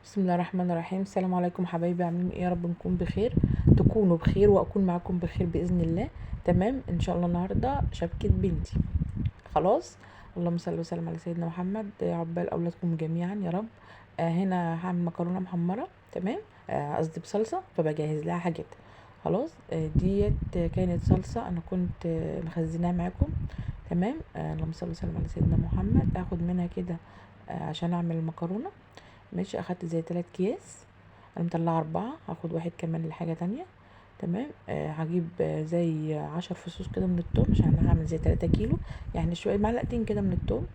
بسم الله الرحمن الرحيم. السلام عليكم حبايبي، عاملين ايه؟ يا رب نكون بخير، تكونوا بخير واكون معاكم بخير باذن الله. تمام ان شاء الله. النهارده شبكه بنتي خلاص. اللهم صل وسلم على سيدنا محمد. عقبال اولادكم جميعا يا رب. هنا هعمل مكرونه محمره. تمام. قصدي بصلصه، فبجهز لها حاجات. خلاص. ديت كانت صلصه انا كنت مخزناها معاكم. تمام. اللهم صل وسلم على سيدنا محمد. اخد منها كده عشان اعمل المكرونه. ماشي. اخدت زي 3 اكياس، انا مطلعه 4، هاخد واحد كمان لحاجه تانية. تمام. هجيب زي 10 فصوص كده من التوم، عشان انا هعمل زي 3 كيلو، يعني شويه معلقتين كده من التوم.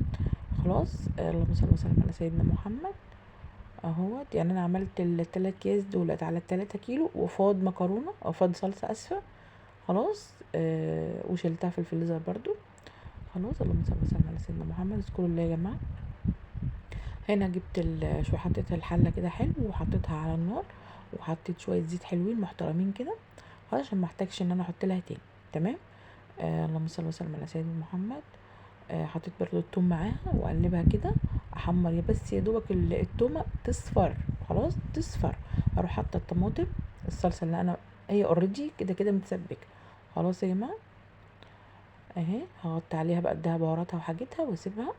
خلاص. اللهم صل وسلم على سيدنا محمد. اهوت، يعني انا عملت ال3 اكياس دولت على ال3 كيلو، وفاض مكرونه او فاض صلصه، اسفه. خلاص. وشلتها في الفريزر برضو. خلاص. اللهم صل وسلم على سيدنا محمد. اذكروا الله يا جماعه. هنا جبت شو حطيت الحله كده حلو، وحطيتها على النار، وحطيت شويه زيت حلوين محترمين كده، خلاص، عشان ما احتاجش ان انا احط لها تاني. تمام. اللهم صل وسلم على سيدنا محمد. حطيت برضو التوم معاها واقلبها كده، احمر بس يا دوبك التومه تصفر. خلاص تصفر. اروح حاطه الطماطم، الصلصه اللي انا هي اوريدي كده كده متسبكه. خلاص يا جماعه. اهي هغطي عليها بقى، اديها بهاراتها وحاجتها واسيبها.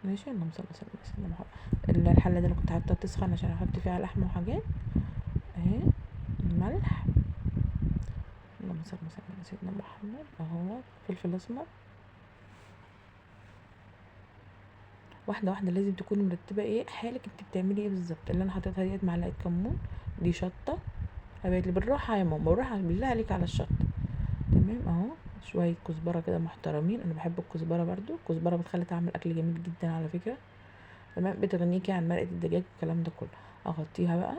ماشي. اللهم صل وسلم على سيدنا محمد. الحله دي انا كنت حاطاها تسخن عشان احط فيها لحمه وحاجات. اهي الملح. اللهم صل وسلم على سيدنا محمد. اهو فلفل اسمر. واحده واحده لازم تكوني مرتبه ايه حالك، انت بتعملي ايه بالظبط. اللي انا حطيتها ديت معلقه كمون، دي شطه. حبايبي بالراحه يا ماما، بالراحه بالله عليك على الشطه. تمام. اهو شويه كزبره كده محترمين، انا بحب الكزبره برضو، الكزبره بتخلي طعم الاكل جميل جدا على فكره. تمام. بتغنيكي عن مرقه الدجاج والكلام ده كله. اغطيها بقى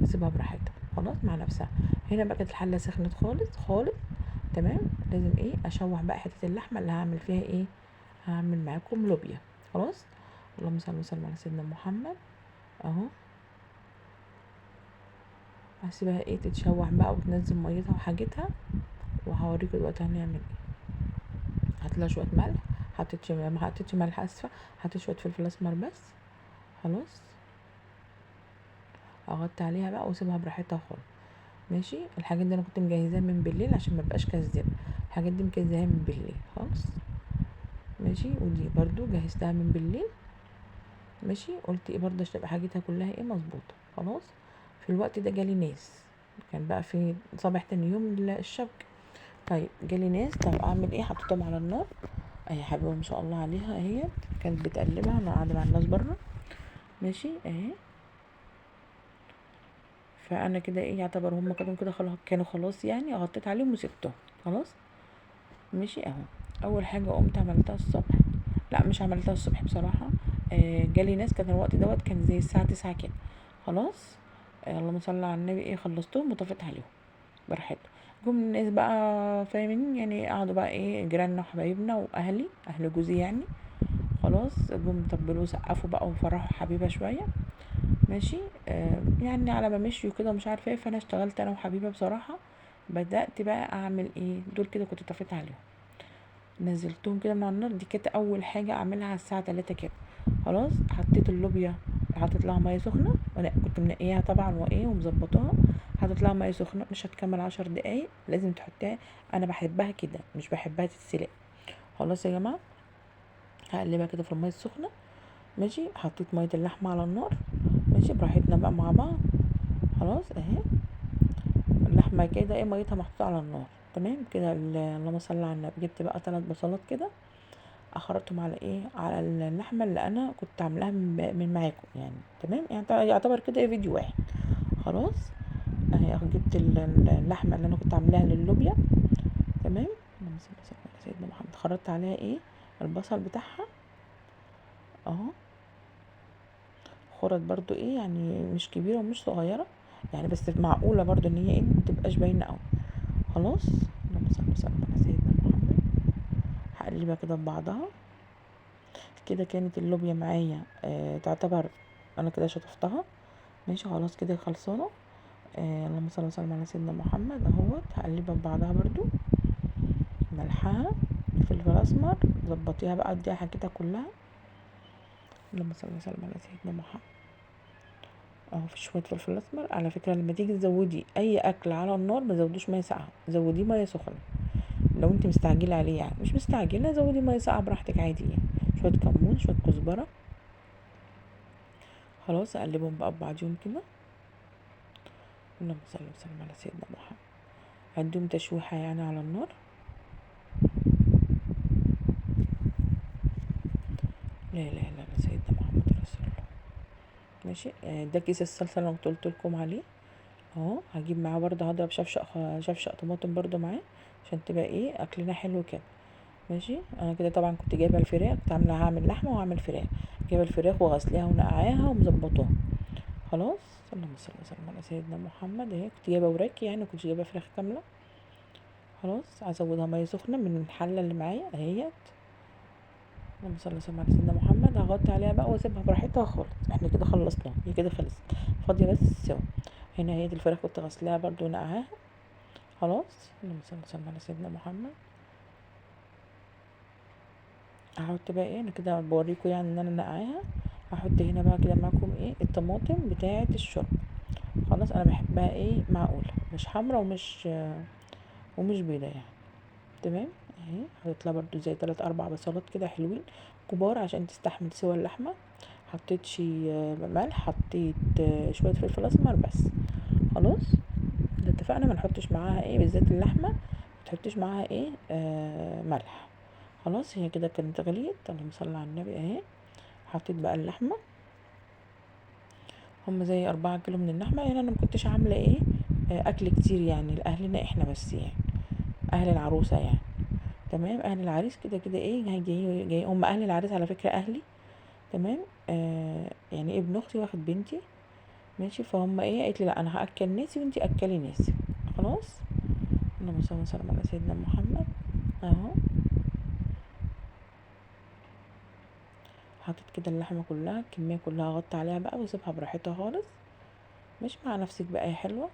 واسيبها براحتها خلاص مع نفسها. هنا بقى كانت الحله سخنت خالص خالص. تمام. لازم ايه اشوح بقى حته اللحمه اللي هعمل فيها ايه، هعمل معاكم لوبيا. خلاص. اللهم صل وسلم على سيدنا محمد. اهو هسيبها ايه تتشوح بقى وتنزل ميتها وحاجتها، وهوريكم دلوقتي هنعمل ايه. هاتلها شويه ملح، ما حطيتش ملح، اسفه. حطيت شويه فلفل اسمر بس. خلاص. اغطي عليها بقى واسيبها براحتها خالص. ماشي. الحاجات دي انا كنت مجهزاها من بالليل عشان ما بقاش كذابه. الحاجات دي مجهزاها من بالليل خالص. ماشي. ودي برضو جهزتها من بالليل. ماشي. قلت ايه برضه عشان تبقى حاجتها كلها ايه مظبوطه. خلاص. في الوقت ده جالي ناس، كان بقى في صباح تاني يوم الشبكه. طيب جالي ناس، طب اعمل ايه؟ حطيتهم على النار. اهي حبيبه ما شاء الله عليها، اهي كانت بتقلبها، انا قاعده مع الناس بره. ماشي. اهي. فانا كده ايه يعتبر هم كده خلاص، كانوا خلاص يعني، غطيت عليهم وسبتهم. خلاص. ماشي. اهو اول حاجه قمت عملتها الصبح، لا مش عملتها الصبح بصراحه. جالي ناس، كان الوقت دوت كان زي الساعه 9 كده. خلاص. اللهم صل على النبي. ايه خلصتهم وطفيت عليهم براحتهم. جم الناس بقى فاهمين يعني، قعدوا بقى ايه جيراننا وحبايبنا واهلي، اهل جوزي يعني. خلاص. جم طبلوا وسقفوا بقى وفرحوا حبيبه شويه. ماشي. يعني على ما مشيوا كده مش عارفه ايه، فانا اشتغلت انا وحبيبه بصراحه. بدأت بقى اعمل ايه، دول كده كنت طفيت عليهم، نزلتهم كده من على النار. دي كانت اول حاجه اعملها على الساعه 3 كده. خلاص. حطيت اللوبيا، حطيت لها ميه سخنه، وانا كنت منقيها طبعا وايه ومظبطاها. حطيت لها ميه سخنه مش هتكمل 10 دقايق، لازم تحطيها. انا بحبها كده، مش بحبها تتسلق. خلاص يا جماعه. هقلبها كده في الميه السخنه. ماشي. حطيت ميه اللحمه على النار. ماشي براحتنا بقى مع بعض. خلاص. اهي اللحمه كده ايه ميتها محطوطه على النار. تمام كده. اللهم صل على النبي. جبت بقى 3 بصلات كده، اخرطهم على ايه، على اللحمه اللي انا كنت عاملاها من معاكم يعني. تمام. يعني يعتبر كده ايه فيديو واحد. خلاص. اهي جبت اللحمه اللي انا كنت عاملاها للوبيا. تمام. اللهم صل وسلم على سيدنا محمد. خرطت عليها ايه البصل بتاعها. اهو خرط برضو ايه يعني، مش كبيره ومش صغيره يعني، بس معقوله برضو ان هي ايه متبقاش باينه قوي. خلاص. اللهم صل وسلم على سيدنا محمد. هقلبها كده ببعضها كده. كانت اللوبيا معايا تعتبر انا كده شطفتها. ماشي. خلاص كده خلصانه. اللهم صل وسلم على سيدنا محمد. اهوت هقلبها ببعضها برضو، ملحها، فلفل اسمر، ظبطيها بقى اديها حاجتها كلها. اللهم صل وسلم على سيدنا محمد. اهو في شويه فلفل اسمر. على فكره لما تيجي تزودي اي اكل على النار ما تزودوش ميه ساقعه، زوديه ميه سخنه لو انت مستعجله عليه. يعني مش مستعجله زودي ميه ساقعه براحتك عادي يعني. شويه كمون، شويه كزبره. خلاص اقلبهم بقى ببعضيهم كده. اللهم صل وسلم على سيدنا محمد. هديهم تشويحه يعني على النار. لا اله الا الله سيدنا محمد رسول الله. ماشي. ده كيس الصلصه اللي انا قلت لكم عليه اهو. هجيب معاه برضه، هضرب شفشق طماطم برضه معاه عشان تبقى ايه اكلنا حلو كده. ماشي. انا كده طبعا كنت جايبه الفراخ، كنت عامله هعمل لحمه وهعمل فراخ. جايبه الفراخ وغسلاها ونقعاها ومظبطاها. خلاص. اللهم صل وسلم على سيدنا محمد. اهي كنت جايبه وراك يعني، كنت جايبه فراخ كامله. خلاص هزودها ميه سخنه من الحله اللي معايا اهيت. اللهم صل وسلم على سيدنا محمد. هغطي عليها بقى واسيبها براحتها خالص. احنا كده خلصنا، هي كده خلصت، فاضيه بس السوا. هنا هي دي الفراخ كنت غسلاها برضو ونقعاها. خلاص. اللهم صل وسلم على سيدنا محمد. هحط بقى ايه، انا كده بوريكم يعني ان انا نقعاها. هحط هنا بقى كده معاكم ايه الطماطم بتاعه الشرب. خلاص انا بحبها ايه معقوله، مش حمرا ومش بيضه يعني. تمام. اهي حطيت لها برضو زي 3 4 بصلات كده حلوين كبار عشان تستحمل سوى اللحمه. حطيت شي ملح، حطيت شويه فلفل اسمر بس. خلاص. ده اتفقنا ما نحطش معاها ايه بالذات اللحمه، ما تحطيش معاها ايه ملح. خلاص هي كده كانت غليت. اللهم صل على النبي. اهي حطيت بقى اللحمه. هم زي 4 كيلو من اللحمه يعني. انا ما كنتش عامله ايه اكل كتير يعني لاهلنا احنا بس يعني، اهل العروسه يعني. تمام. اهل العريس كده كده ايه جاي هم اهل العريس على فكره اهلي. تمام. يعني ابن اختي واخد بنتي. ماشي. فهم ايه قالت لي لا انا هاكل ناسي وانتي اكلي ناسي. خلاص. اللهم صل وسلم على سيدنا محمد. اهو حطيت كده اللحمه كلها، الكميه كلها، غطي عليها بقى وسيبها براحتها خالص. مش مع نفسك بقى يا حلوه.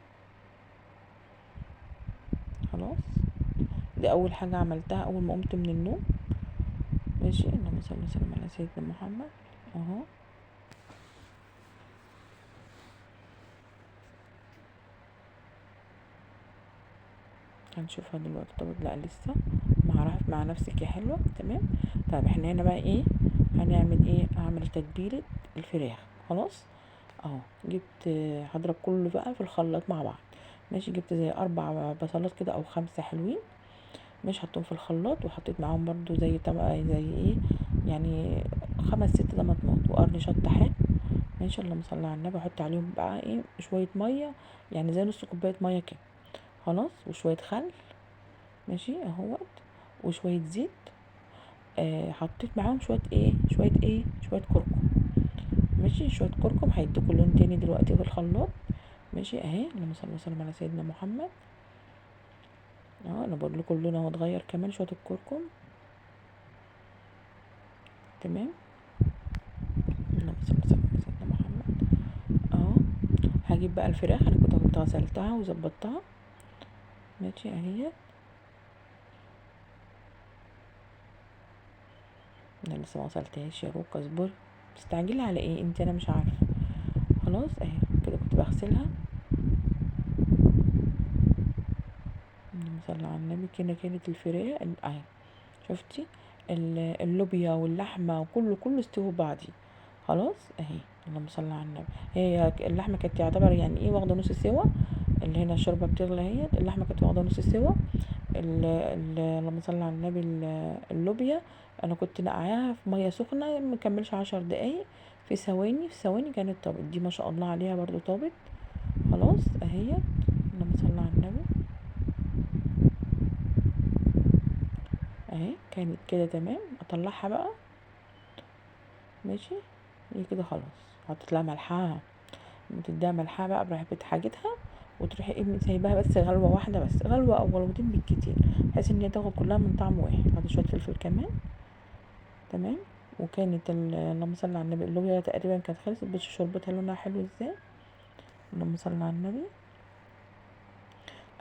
خلاص. دي اول حاجه عملتها اول ما قمت من النوم. ماشي. اللهم صل وسلم على سيدنا محمد. اهو هنشوفها دلوقتي. طب لا لسه مع نفسك يا حلوه. تمام. طيب احنا هنا بقى ايه هنعمل ايه، هعمل تتبيله الفراخ. خلاص. اهو جبت هضرب كله بقى في الخلاط مع بعض. ماشي. جبت زي 4 بصلات كده او 5 حلوين. مش حطهم في الخلاط، وحطيت معاهم برضو زي ايه يعني 5 6 طماطمات وقرن شطه حلو. ماشي. اللهم صل على النبي. احط عليهم بقى ايه شويه ميه يعني زي نص كوبايه ميه كده. خلاص. وشويه خل. ماشي اهوت. وشويه زيت. حطيت معاهم شويه كركم. ماشي. شويه كركم هيدوكوا لون تاني دلوقتي في الخلاط. ماشي. اهي اللهم صل وسلم على سيدنا محمد. انا بقول لكم اللون اهو اتغير كمان شويه الكركم. تمام. اللهم صل وسلم على سيدنا محمد. اهو هجيب بقى الفراخ، انا كنت غسلتها وظبطتها. ماشي اهي. انا لسه ما غسلتهاش يا روكا اصبر. مستعجله على ايه انت؟ انا مش عارفه. خلاص اهي كده كنت بغسلها. اللهم صل على النبي. كده كانت الفراخ اهي. شفتي اللوبيا واللحمه وكله استوى بعضي. خلاص اهي. اللهم صل على النبي. هي اللحمه كانت تعتبر يعني ايه واخده نص سوا. اللي هنا الشوربه بتغلي اهي، اللحمه كانت واخده نص سوا. اللهم صل على النبي. اللوبيا انا كنت نقعاها في ميه سخنه مكملش 10 دقايق. في ثواني كانت طابت. دي ما شاء الله عليها برضو طابت. خلاص اهي. اللهم صل على النبي. اهي كانت كده تمام. اطلعها بقى. ماشي. هي كده خلاص. حطيت لها ملحها. بتديها ملحها بقى براحة حاجتها. وتروحي ايه سايباها بس غلوة واحدة، بس غلوة او غلوتين بالكتير، بحيث ان هي تاخد كلها من طعم واحد. حطيت شوية فلفل كمان. تمام. وكانت اللهم صل على النبي اللوبيا تقريبا كانت خلصت. بس شوربتها لونها حلو ازاي. اللهم صل على النبي.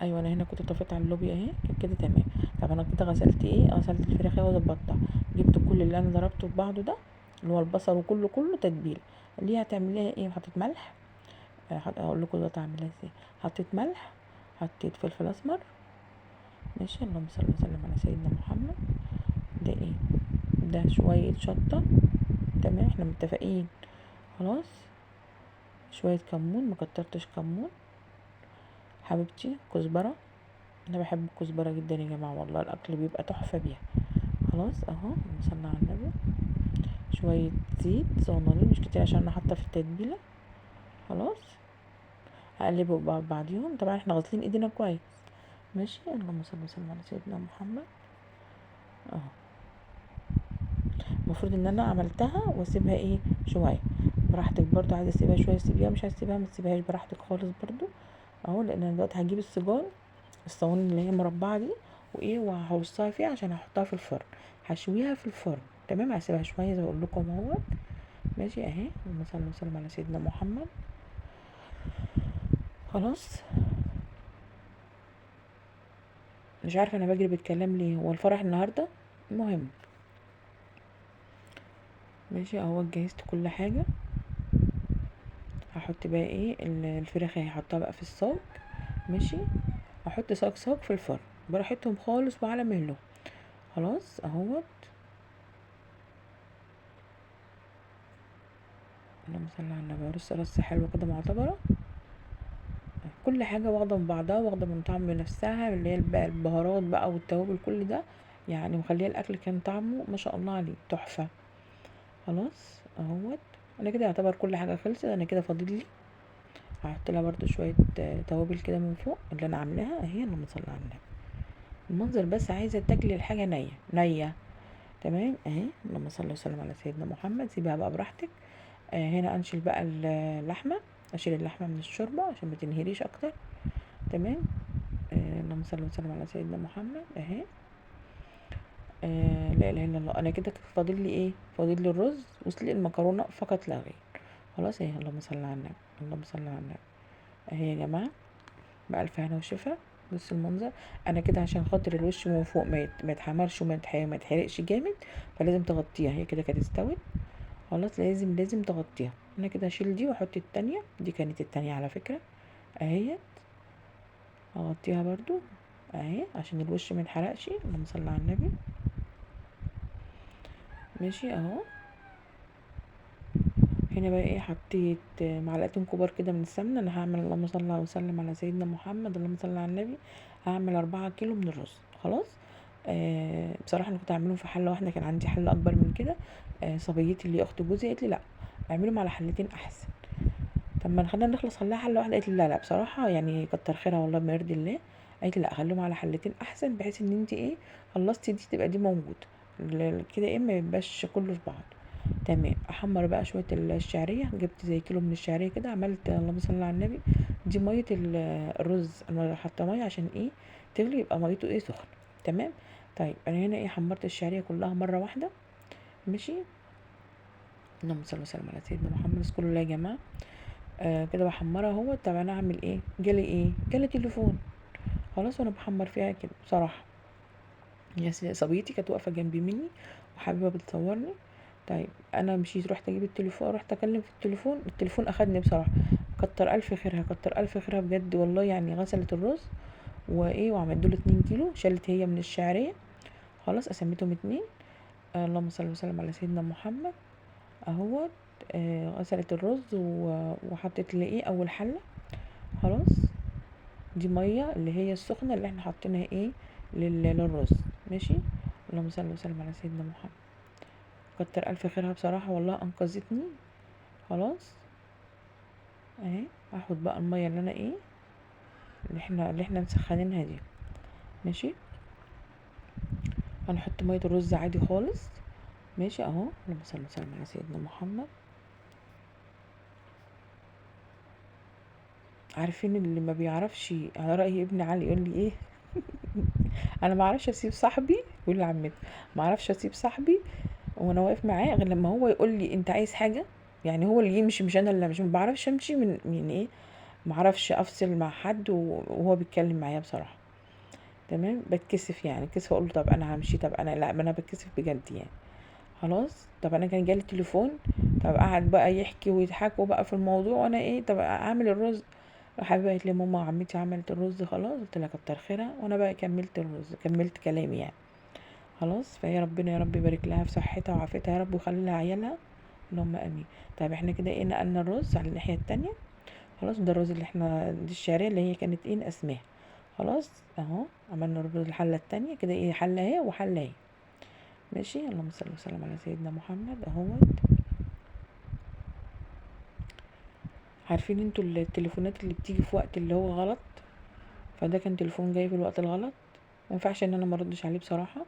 ايوه انا هنا كنت طفيت على اللوبيا اهي كده تمام. طب انا كده غسلت الفراخ اهي وظبطتها. جبت كل اللي انا ضربته في بعضه ده اللي هو البصل وكله تتبيله. اللي هي هتعمليها ايه، حطيت ملح، اقول لكم دلوقتي اعملها ازاي. حطيت ملح، حطيت فلفل اسمر، ماشي. اللهم صل وسلم على سيدنا محمد. ده ايه؟ ده شويه شطه، تمام، احنا متفقين. خلاص. شويه كمون، مكترتش كمون. حبيبتي كزبره، انا بحب الكزبره جدا يا جماعه، والله الاكل بيبقى تحفه بيها. خلاص اهو، نصلي على النبي. شويه زيت صغننين مش كتير عشان انا حاطه في التتبيله. خلاص. هقلبه بعضيهم، طبعا احنا غاسلين ايدينا كويس. ماشي. اللهم صل وسلم على سيدنا محمد. اهو. المفروض ان انا عملتها واسيبها ايه شويه. براحتك برضو، عايزه اسيبها شويه سيبيها، مش عايزه اسيبها ما تسيبهاش، براحتك خالص برضو. اهو. لان انا دلوقتي هجيب الصواني اللي هي مربعه دي، وايه، وهرصها فيها عشان هحطها في الفرن، هشويها في الفرن. تمام. هسيبها شويه زي ما بقول لكم اهو. ماشي اهي. اللهم صل وسلم على سيدنا محمد. خلاص. مش عارفه انا بجري بالكلام ليه، هو الفرح النهارده. المهم. ماشي اهو، جهزت كل حاجه. هحط بقى ايه الفراخ هحطها بقى في الصاج. ماشي. هحط صاج في الفرن براحتهم خالص وعلى مهله. خلاص اهوت. اللهم صل على النبي. رصه حلوه كده معتبره. كل حاجه واخده من بعضها، واخده من طعم نفسها، اللي هي بقى البهارات بقى والتوابل كل ده، يعني مخليه الاكل كان طعمه ما شاء الله عليه تحفه. خلاص اهوت. انا كده يعتبر كل حاجه خلصت. انا كده فاضل لي هحط لها برده شويه توابل كده من فوق اللي انا عاملاها اهي. اللهم صل على النبي. المنظر بس عايزه تاكلي الحاجه نيه نيه. تمام اهي. اللهم صل وسلم على سيدنا محمد. سيبها بقى براحتك. هنا انشل بقى اللحمه. اشيل اللحمه من الشوربه عشان ما تنهريش اكتر. تمام. اللهم صل وسلم على سيدنا محمد اهي. لا اله الا الله. انا كده فاضل لي ايه؟ فاضل لي الرز وسلق المكرونه فقط لا غير. خلاص اهي. اللهم صل على النبي. اللهم صل على النبي. اهي يا جماعه، بألف هنا وشفا. بص المنظر. انا كده عشان خاطر الوش من فوق ما يتحمرش ما يتحرقش جامد، فلازم تغطيها. هي كده كانت استوت. خلاص. لازم تغطيها. انا كده هشيل دي واحط التانية. دي كانت التانية على فكرة اهي. اغطيها برضو اهي عشان الوش ما يتحرقش. اللهم صل على النبي. ماشي اهو. هنا بقى ايه، حطيت معلقتين كبار كده من السمنه. انا هعمل، اللهم صل وسلم على سيدنا محمد، اللهم صل على النبي، هعمل 4 كيلو من الرز. خلاص. بصراحه انا كنت هعملهم في حله واحده، كان عندي حله اكبر من كده. صبيتي اللي اخت جوزي قالت لي لا، اعملهم على حلتين احسن. طب ما خلينا نخلص، خليها حله واحده. قالت لي لا لا، بصراحه يعني كتر خيرها والله ما يرضي الله. قالت لي لا، خليهم على حلتين احسن، بحيث ان انت ايه، خلصتي دي تبقى دي موجوده كده، ايه، ما يبقاش كله في بعض. تمام. احمر بقى شويه الشعريه. جبت زي كيلو من الشعريه كده. عملت، اللهم صل على النبي، دي ميه الرز. انا حاطه ميه عشان ايه، تغلي، يبقى ميته ايه، سخنه. تمام. طيب انا هنا ايه، حمرت الشعريه كلها مره واحده. ماشي. اللهم صل وسلم على سيدنا محمد. اذكروا الله يا جماعه. كده بحمرها اهو. طب انا اعمل ايه، جالي تليفون. خلاص. وانا بحمر فيها كده بصراحه، يا صبيتي كانت واقفه جنبي مني وحبيبه بتصورني. طيب انا مشيت، رحت اجيب التليفون، رحت اكلم في التليفون اخدني بصراحه. كتر الف خيرها، كتر الف خيرها بجد والله. يعني غسلت الرز وايه، وعملت له 2 كيلو. شالت هي من الشعريه. خلاص. قسمتهم 2. اللهم صل وسلم على سيدنا محمد. اهوت. غسلت الرز وحطيت لي ايه اول حله. خلاص. دي ميه اللي هي السخنه اللي احنا حاطينها ايه للرز. ماشي. اللهم صل وسلم على سيدنا محمد. كتر الف خيرها بصراحه والله، انقذتني. خلاص اهي. هاخد بقى الميه اللي انا ايه، اللي احنا مسخنينها دي. ماشي. هنحط ميه الرز عادي خالص. ماشي اهو. اللهم صل وسلم على سيدنا محمد. عارفين اللي ما بيعرفش، على رأي ابن علي يقول لي ايه انا ما اعرفش اسيب صاحبي، يقول لعمتي، ما اعرفش اسيب صاحبي وانا واقف معاه غير لما هو يقول لي انت عايز حاجه. يعني هو اللي يمشي، مش انا اللي مش، ما بعرفش امشي من ايه، ما اعرفش افصل مع حد وهو بيتكلم معايا بصراحه. تمام. بتكسف، يعني كسف اقول له طب انا همشي، طب انا لا، ما انا بتكسف بجد يعني. خلاص. طب انا كان جالي تليفون، طب قعد بقى يحكي ويضحكوا بقى في الموضوع، وانا ايه طب اعمل الرز. حبيبه قالت لي ماما عمتي عملت الرز خلاص، قلت لها كتر خيرها، وانا بقى كملت الرز، كملت كلامي يعني. خلاص. فهي ربنا يا رب يبارك لها في صحتها وعافيتها يا رب، ويخلي لها عيالها، اللهم امين. طيب احنا كده ايه، نقلنا الرز على الناحيه التانية. خلاص. ده الرز اللي احنا، دي الشعريه اللي هي كانت ايه نقسماها. خلاص اهو. عملنا الرز الحله التانية كده، ايه حله اهي وحله اهي. ماشي. اللهم صل وسلم على سيدنا محمد اهوت. عارفين انتوا التليفونات اللي بتيجي في وقت اللي هو غلط، فده كان تليفون جاي في الوقت الغلط، مينفعش ان انا مردش عليه بصراحه.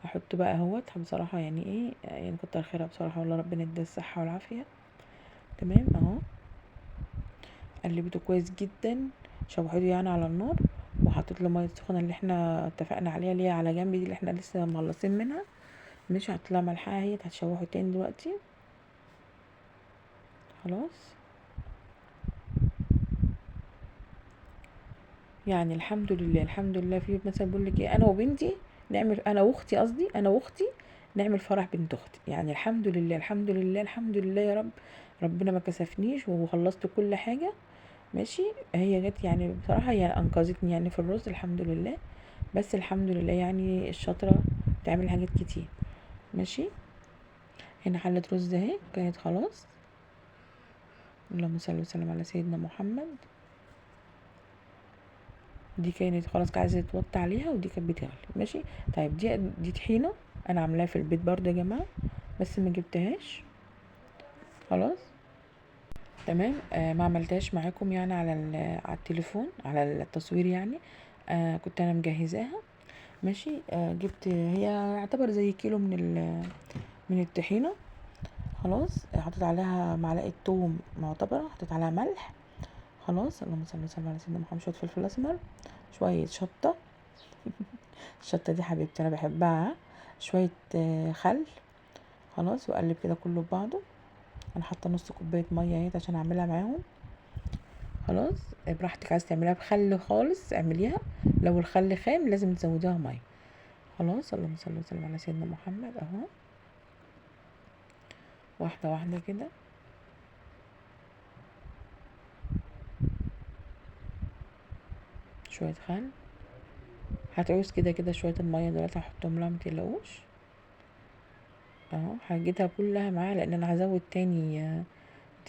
احط بقى اهوت بصراحه يعني ايه، يعني كتر خيرها بصراحه والله، ربنا يديها الصحه والعافيه. تمام اهو. قلبته كويس جدا، شوحته يعني على النار، وحطيت له ميه سخنه اللي احنا اتفقنا عليها، اللي هي على جنب دي اللي احنا لسه مخلصين منها. مش هطلع ملحها، هي هتشوحه تاني دلوقتي. خلاص. يعني الحمد لله الحمد لله. في مثلا بيقول لك ايه، انا وبنتي نعمل، انا واختي قصدي، انا واختي نعمل فرح بنت اختي. يعني الحمد لله الحمد لله الحمد لله يا رب، ربنا ما كسفنيش وخلصت كل حاجه. ماشي. هي جت يعني بصراحه، هي انقذتني يعني في الرز الحمد لله. بس الحمد لله يعني الشاطره تعمل حاجات كتير. ماشي. هنا حله رز اهي كانت خلاص. اللهم صل وسلم على سيدنا محمد. دي كانت خلاص عايزه تتوطي عليها، ودي كانت بتغلي. ماشي. طيب دي طحينه انا عاملاها في البيت برضه يا جماعه، بس ما جبتهاش. خلاص. تمام. ما عملتهاش معاكم يعني على على التليفون على التصوير يعني. كنت انا مجهزاها. ماشي. جبت، هي يعتبر زي كيلو من الطحينه. خلاص. حطيت عليها معلقه توم معتبره، حطيت عليها ملح. خلاص. اللهم صل وسلم على سيدنا محمد. شويه فلفل اسمر، شويه شطه. الشطه دي حبيبتي انا بحبها. شويه خل. خلاص. واقلب كده كله ببعضه. انا حاطه نص كوبايه ميه اهي عشان اعملها معاهم. خلاص. براحتك، عايز تعمليها بخل خالص اعمليها، لو الخل خام لازم تزوديها ميه. خلاص. اللهم صل وسلم على سيدنا محمد اهو. واحده واحده كده. شويه خل. هتعوز كده كده شويه الميه دلوقتي هحطهم لها متقلقوش. اهو هجيتها كلها معاها لان انا هزود تاني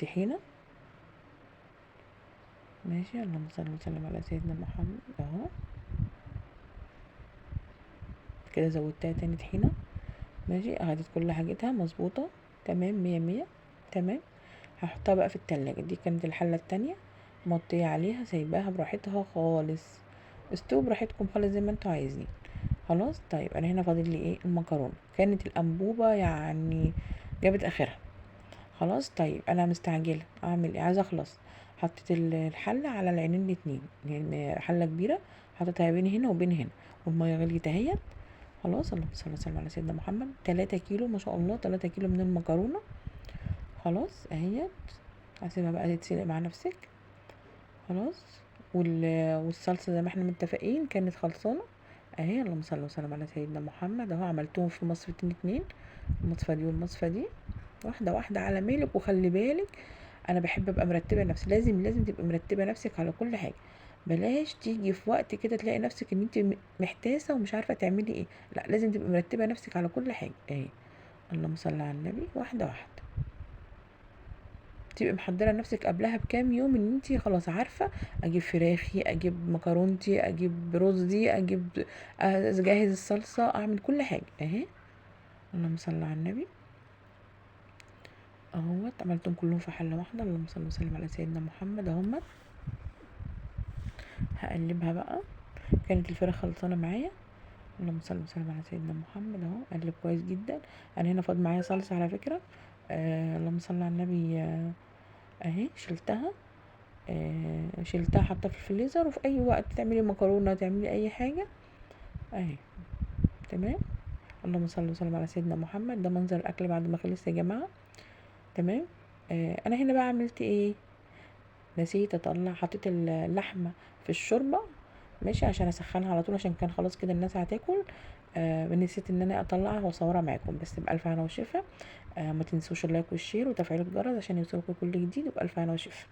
طحينه. ماشي. اللهم صل وسلم على سيدنا محمد اهو. كده زودتها تاني طحينه. ماشي. اخدت كل حاجتها مظبوطه. تمام مية مية. تمام. هحطها بقى في التلاجة. دي كانت الحلة التانية مغطية عليها سايباها براحتها خالص. استووا براحتكم خالص زي ما انتوا عايزين. خلاص. طيب انا هنا فاضل لي ايه، المكرونة. كانت الانبوبة يعني جابت اخرها. خلاص. طيب انا مستعجلة اعمل ايه، عايزة اخلص. حطيت الحلة على العينين الاتنين، يعني حلة كبيرة حطيتها بين هنا وبين هنا، والمية غليت اهيت. خلاص. اللهم صل وسلم على سيدنا محمد. 3 كيلو ما شاء الله، 3 كيلو من المكرونة. خلاص اهيت. هسيبها بقى تتسلق مع نفسك. خلاص. والصلصة زي ما احنا متفقين كانت خلصانة اهي. اللهم صل وسلم على سيدنا محمد اهو. عملتهم في مصفتين اتنين، المصفى دي والمصفى دي، واحدة واحدة على ميلك. وخلي بالك انا بحب ابقى مرتبة نفسي، لازم تبقى مرتبة نفسك على كل حاجة. بلاش تيجي في وقت كده تلاقي نفسك ان انت محتاسة ومش عارفة تعملي ايه. لا، لازم تبقى مرتبة نفسك على كل حاجة اهي. اللهم صل على النبي. واحدة واحدة. تبقي محضره نفسك قبلها بكام يوم ان انتي خلاص عارفه اجيب فراخي، اجيب مكرونتي، اجيب رزي، اجيب اجهز الصلصه، اعمل كل حاجه اهي. اللهم صل على النبي اهوت. عملتهم كلهم في حله واحده. اللهم صل وسلم على سيدنا محمد اهمت. هقلبها بقى. كانت الفراخ خلصانه معايا. اللهم صل وسلم على سيدنا محمد اهو. اقلب كويس جدا. انا هنا فاض معايا صلصه على فكره. اللهم صل على النبي. اهي شلتها. شلتها حطها في الفريزر، وفي اي وقت تعملي مكرونه تعملي اي حاجه اهي. تمام. اللهم صل وسلم على سيدنا محمد. ده منظر الاكل بعد ما خلص يا جماعه. تمام. انا هنا بقى عملت ايه، نسيت اطلع، حطيت اللحمه في الشوربه. ماشي، عشان اسخنها على طول، عشان كان خلاص كده الناس هتاكل. نسيت ان انا اطلعها واصورها معاكم، بس بالف هنا وشفا. ما تنسوش اللايك والشير وتفعيل الجرس عشان يوصلكم كل جديد، وبالف هنا وشفا.